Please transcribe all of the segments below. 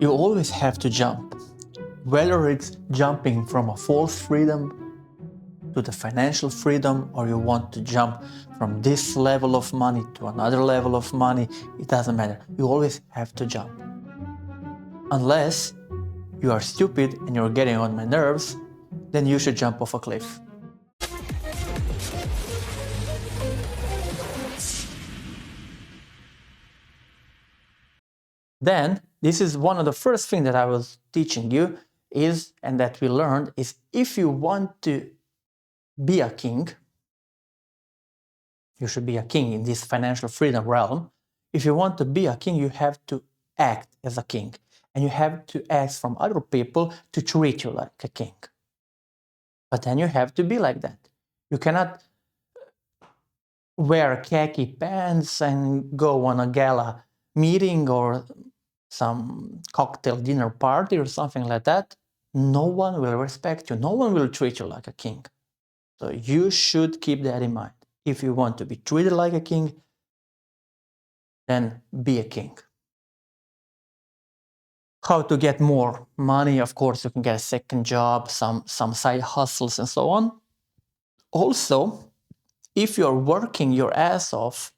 You always have to jump, whether it's jumping from a false freedom to the financial freedom, or you want to jump from this level of money to another level of money, it doesn't matter. You always have to jump. Unless you are stupid and you're getting on my nerves, then you should jump off a cliff. Then, this is one of the first things that I was teaching you is, and that we learned, is if you want to be a king, you should be a king in this financial freedom realm. If you want to be a king, you have to act as a king. And you have to ask from other people to treat you like a king. But then you have to be like that. You cannot wear khaki pants and go on a gala meeting or some cocktail dinner party or something like that. No one will respect you. No one will treat you like a king. So you should keep that in mind. If you want to be treated like a king, then be a king. How to get more money? Of course, you can get a second job, some side hustles and so on. Also, if you're working your ass off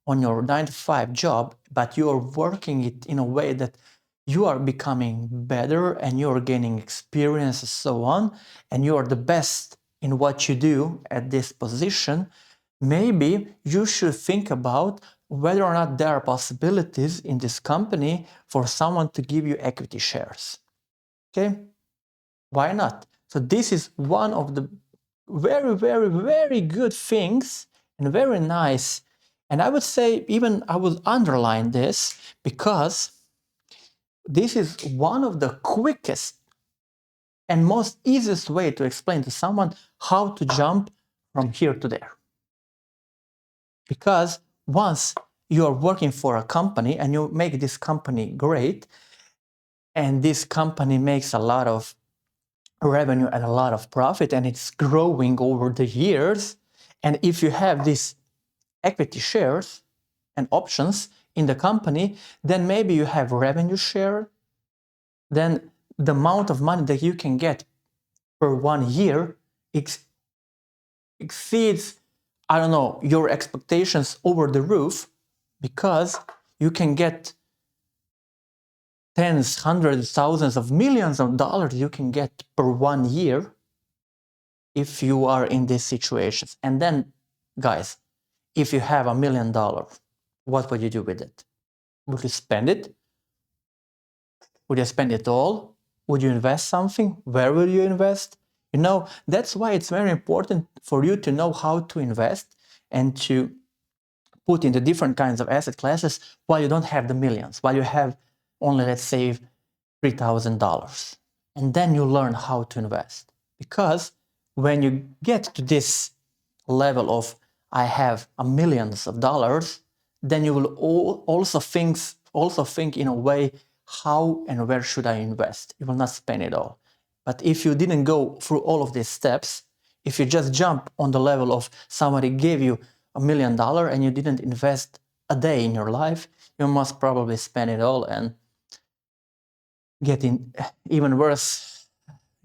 on your 9-to-5 job, but you are working it in a way that you are becoming better and you're gaining experience and so on, and you are the best in what you do at this position, maybe you should think about whether or not there are possibilities in this company for someone to give you equity shares. Okay? Why not? So this is one of the very, very, very good things and very nice. And I would say even I would underline this because this is one of the quickest and most easiest way to explain to someone how to jump from here to there. Because once you are working for a company and you make this company great, and this company makes a lot of revenue and a lot of profit, and it's growing over the years, and if you have these equity shares and options in the company, then maybe you have revenue share, then the amount of money that you can get per 1 year exceeds, I don't know, your expectations over the roof, because you can get tens, hundreds, thousands of millions of dollars you can get per 1 year if you are in these situations. And then, guys, if you have $1 million, what would you do with it? Would you spend it? Would you spend it all? Would you invest something? Where will you invest? You know, that's why it's very important for you to know how to invest and to put into different kinds of asset classes while you don't have the millions, while you have only, let's say, $3,000. And then you learn how to invest. Because when you get to this level of I have millions of dollars, then you will also think in a way, how and where should I invest? You will not spend it all. But if you didn't go through all of these steps, if you just jump on the level of somebody gave you $1 million and you didn't invest a day in your life, you must probably spend it all, and getting even worse,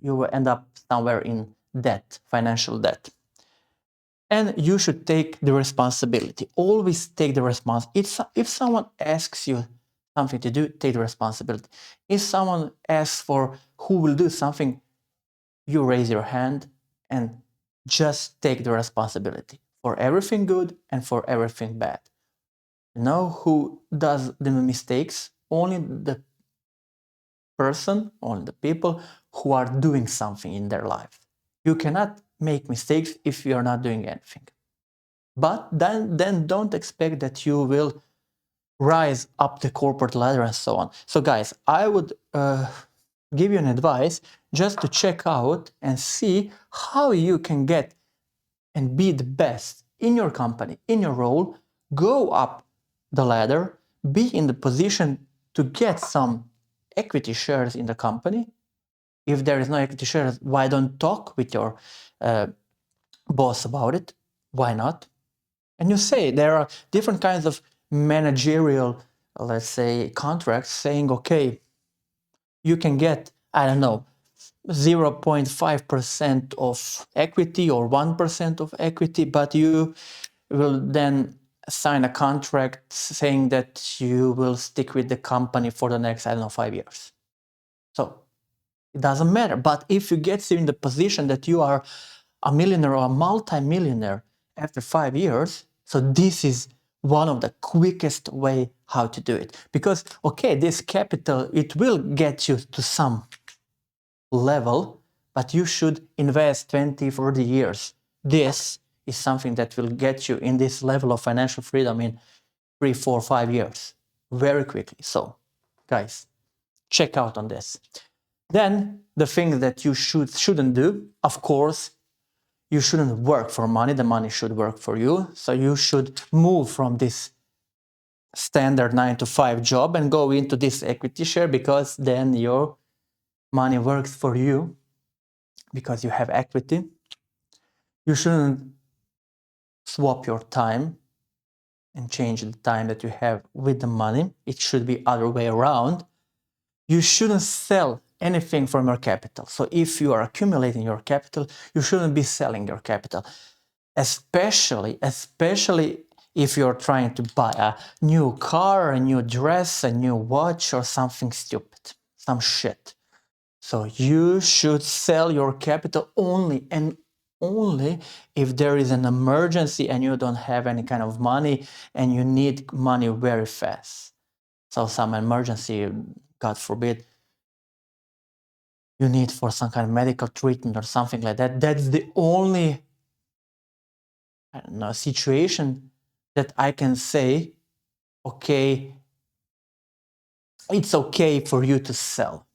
you will end up somewhere in debt, financial debt. And you should take the responsibility. Always take the responsibility. If someone asks you something to do, take the responsibility. If someone asks for who will do something, you raise your hand and just take the responsibility for everything good and for everything bad. You know who does the mistakes? Only the person, only the people who are doing something in their life. You cannot make mistakes if you are not doing anything. But then don't expect that you will rise up the corporate ladder and so on. So guys, I would give you an advice just to check out and see how you can get and be the best in your company, in your role, go up the ladder, be in the position to get some equity shares in the company. If there is no equity shares, why don't talk with your boss about it? Why not? And you say there are different kinds of managerial, let's say, contracts saying, okay, you can get, I don't know, 0.5% of equity or 1% of equity, but you will then sign a contract saying that you will stick with the company for the next, I don't know, 5 years. So it doesn't matter. But if you get in the position that you are a millionaire or a multi-millionaire after 5 years, so this is one of the quickest way how to do it. Because, okay, this capital, it will get you to some level, but you should invest 20, 40 years. This is something that will get you in this level of financial freedom in 3, 4, 5 years, very quickly. So, guys, check out on this. Then the thing that you shouldn't do, of course, you shouldn't work for money. The money should work for you. So you should move from this standard 9 to 5 job and go into this equity share, because then your money works for you because you have equity. You shouldn't swap your time and change the time that you have with the money. It should be other way around. You shouldn't sell anything from your capital. So if you are accumulating your capital, you shouldn't be selling your capital. Especially if you're trying to buy a new car, a new dress, a new watch, or something stupid, some shit. So you should sell your capital only and only if there is an emergency and you don't have any kind of money and you need money very fast. So some emergency, God forbid, you need for some kind of medical treatment or something like that. That's the only, I don't know, situation that I can say, okay, it's okay for you to sell.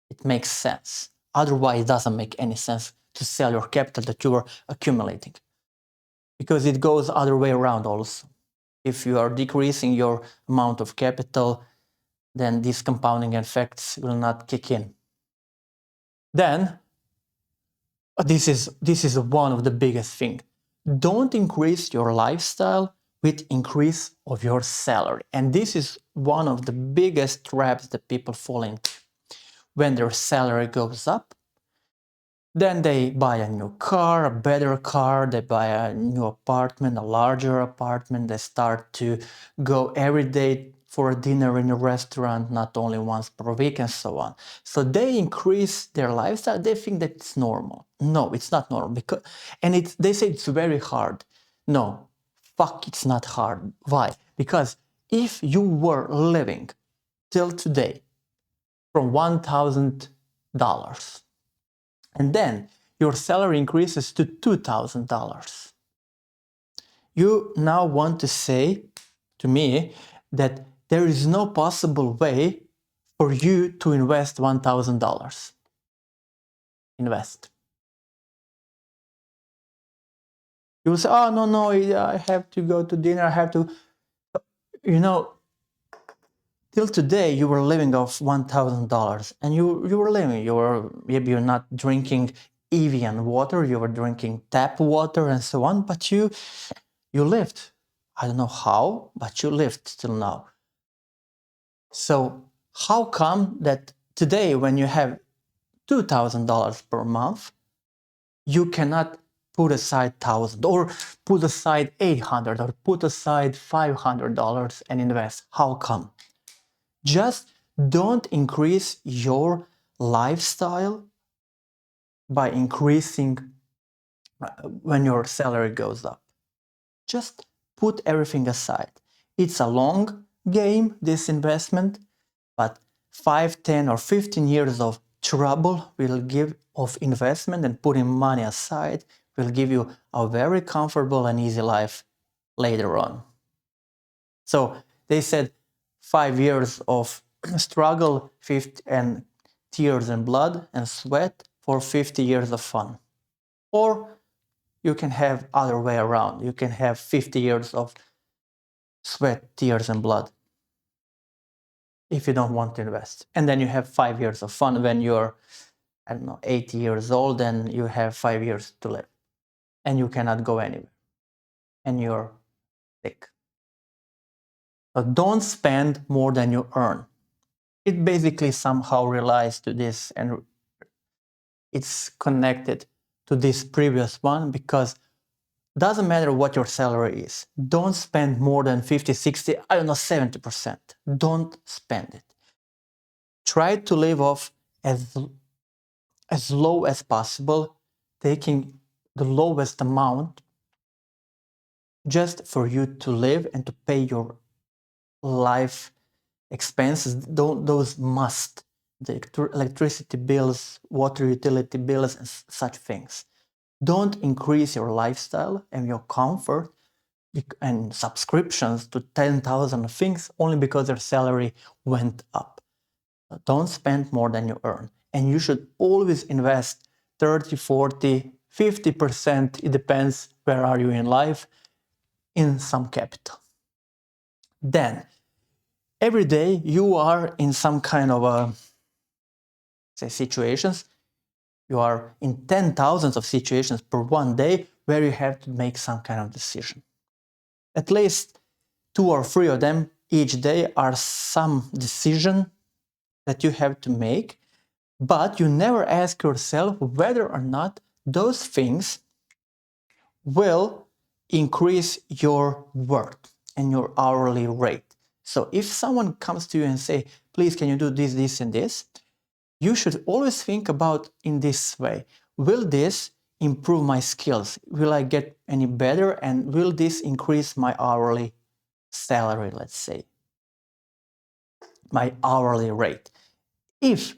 It makes sense. Otherwise, it doesn't make any sense to sell your capital that you are accumulating, because it goes other way around also. If you are decreasing your amount of capital, then these compounding effects will not kick in. Then, this is one of the biggest things. Don't increase your lifestyle with increase of your salary. And this is one of the biggest traps that people fall into. When their salary goes up, then they buy a new car, a better car, they buy a new apartment, a larger apartment, they start to go every day for a dinner in a restaurant, not only once per week, and so on. So they increase their lifestyle, they think that it's normal. No, it's not normal, because, and they say it's very hard. No, fuck, it's not hard. Why? Because if you were living till today from $1,000, and then your salary increases to $2,000. You now want to say to me that there is no possible way for you to invest $1,000. Invest. You will say, oh, no, I have to go to dinner, I have to, till today you were living off $1,000, and you were living, maybe you're not drinking Evian water, you were drinking tap water and so on, but you lived. I don't know how, but you lived till now. So how come that today, when you have $2,000 per month, you cannot put aside 1,000 or put aside 800 or put aside $500 and invest? How come? Just don't increase your lifestyle by increasing when your salary goes up. Just put everything aside. It's a long game, this investment, but 5, 10, or 15 years of trouble will give of investment and putting money aside will give you a very comfortable and easy life later on. So they said 5 years of struggle, 50, and tears and blood and sweat for 50 years of fun. Or you can have other way around. You can have 50 years of sweat, tears, and blood if you don't want to invest. And then you have 5 years of fun when you're, I don't know, 80 years old, and you have 5 years to live. And you cannot go anywhere. And you're sick. So don't spend more than you earn. it basically somehow relies to this, and it's connected to this previous one, because doesn't matter what your salary is. Don't spend more than 50, 60, I don't know, 70%. Don't spend it. Try to live off as low as possible, taking the lowest amount just for you to live and to pay your life expenses, those must, the electricity bills, water utility bills, and such things. Don't increase your lifestyle and your comfort and subscriptions to 10,000 things only because your salary went up. Don't spend more than you earn. And you should always invest 30, 40, 50%, it depends where are you in life, in some capital. Then, every day you are in some kind of situations. You are in 10,000 of situations per one day where you have to make some kind of decision. At least 2 or 3 of them each day are some decision that you have to make, but you never ask yourself whether or not those things will increase your worth and your hourly rate. So if someone comes to you and say, please, can you do this, this, and this? You should always think about in this way. Will this improve my skills? Will I get any better? And will this increase my hourly salary, let's say? My hourly rate. If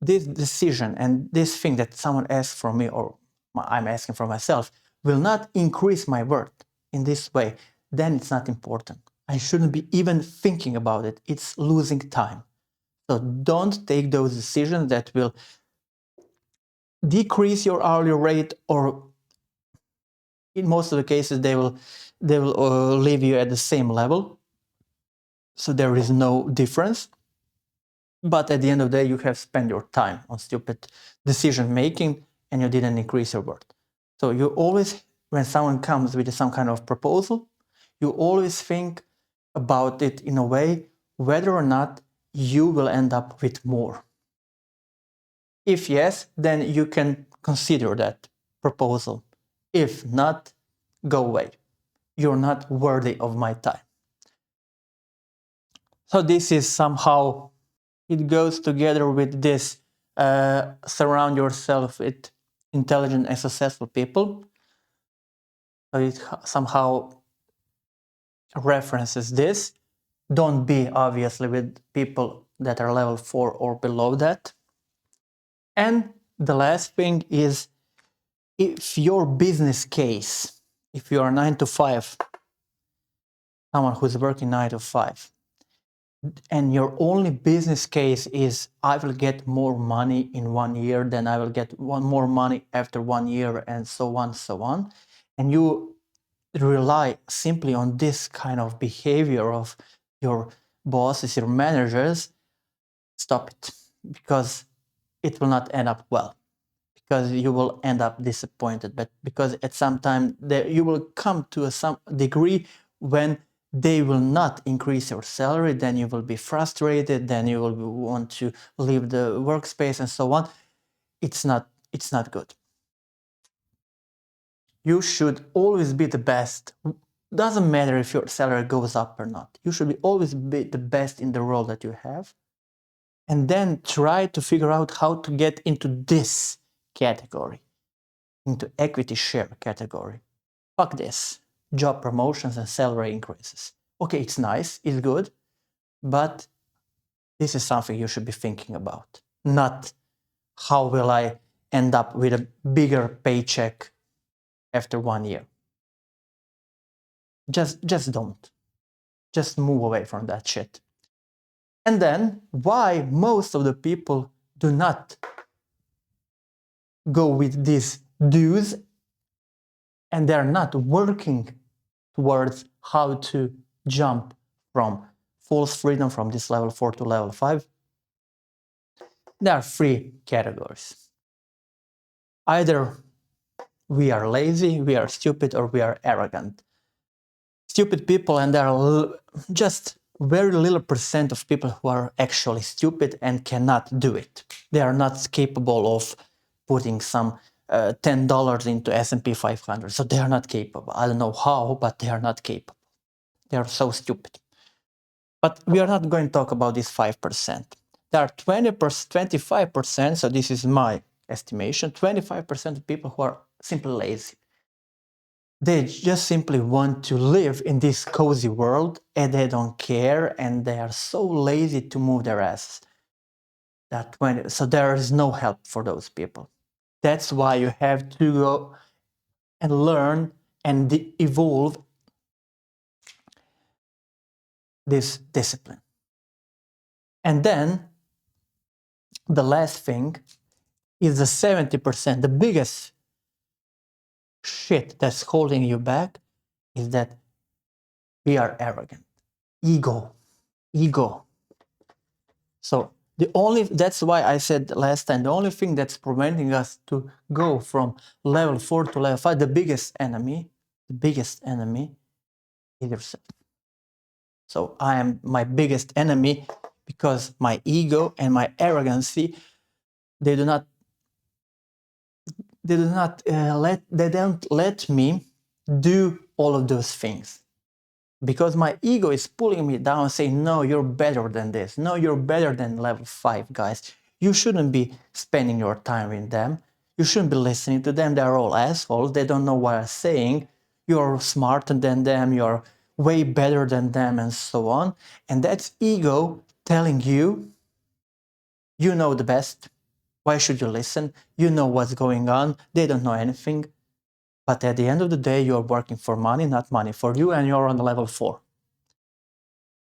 this decision and this thing that someone asks from me or I'm asking for myself will not increase my worth in this way, then it's not important. I shouldn't be even thinking about it. It's losing time. So don't take those decisions that will decrease your hourly rate, or in most of the cases they will leave you at the same level. So there is no difference. But at the end of the day, you have spent your time on stupid decision making and you didn't increase your worth. So you always, when someone comes with some kind of proposal, you always think about it in a way whether or not you will end up with more. If yes, then you can consider that proposal. If not, go away. You're not worthy of my time. So this is somehow, it goes together with this, surround yourself with intelligent and successful people. So it somehow references this. Don't be obviously with people that are level 4 or below that. And the last thing is, if your business case, if you are 9 to 5, someone who's working 9 to 5, and your only business case is I will get more money in 1 year, then I will get more money after 1 year, and so on, and you rely simply on this kind of behavior of your bosses, your managers, stop it, because it will not end up well, because you will end up disappointed, but because at some time you will come to some degree when they will not increase your salary, then you will be frustrated, then you will want to leave the workspace and so on. It's not good. You should always be the best. Doesn't matter if your salary goes up or not. You should always be the best in the role that you have. And then try to figure out how to get into this category, into equity share category. Fuck this. Job promotions and salary increases. Okay, it's nice, it's good, but this is something you should be thinking about. Not how will I end up with a bigger paycheck after 1 year. Just don't. Just move away from that shit. And then why most of the people do not go with these dues and they're not working towards how to jump from false freedom from this level 4 to level 5. There are 3 categories. Either we are lazy, we are stupid, or we are arrogant. Stupid people, and they're just very little percent of people who are actually stupid and cannot do it. They are not capable of putting some $10 into S&P 500. So they are not capable. I don't know how, but they are not capable. They are so stupid. But we are not going to talk about this 5%. There are 25%, so this is my estimation, 25% of people who are simply lazy. They just simply want to live in this cozy world and they don't care and they are so lazy to move their asses. So there is no help for those people. That's why you have to go and learn and evolve this discipline. And then the last thing is the 70%, the biggest shit that's holding you back is that we are arrogant. Ego. So that's why I said last time, the only thing that's preventing us to go from level 4 to level 5, the biggest enemy is yourself. So I am my biggest enemy because my ego and my arrogancy, they don't let me do all of those things. Because my ego is pulling me down, saying, no, you're better than this. No, you're better than level 5 guys. You shouldn't be spending your time with them. You shouldn't be listening to them. They're all assholes. They don't know what I'm saying. You're smarter than them. You're way better than them, and so on. And that's ego telling you, you know the best. Why should you listen? You know what's going on. They don't know anything. But at the end of the day, you're working for money, not money for you, and you're on the level 4.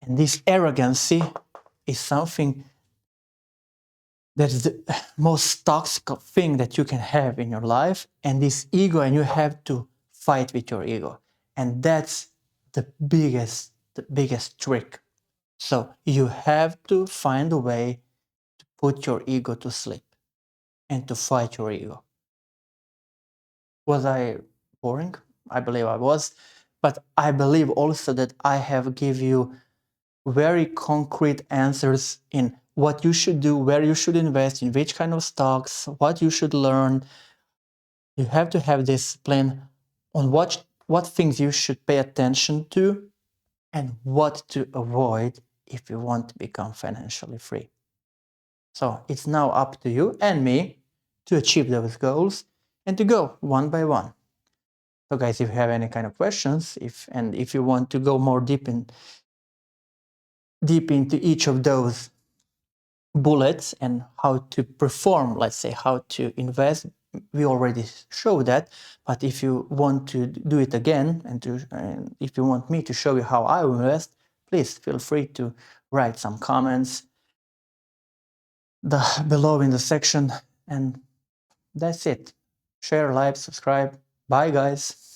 And this arrogancy is something that's the most toxic thing that you can have in your life. And this ego, and you have to fight with your ego. And that's the biggest trick. So you have to find a way to put your ego to sleep and to fight your ego. Was I boring? I believe I was. But I believe also that I have given you very concrete answers in what you should do, where you should invest, in which kind of stocks, what you should learn. You have to have discipline on what things you should pay attention to and what to avoid if you want to become financially free. So it's now up to you and me to achieve those goals and to go one by one. So guys, if you have any kind of questions, if you want to go more deep into each of those bullets and how to perform, let's say how to invest, we already showed that. But if you want to do it again and if you want me to show you how I invest, please feel free to write some comments below in the section. And that's it. Share, like, subscribe. Bye guys.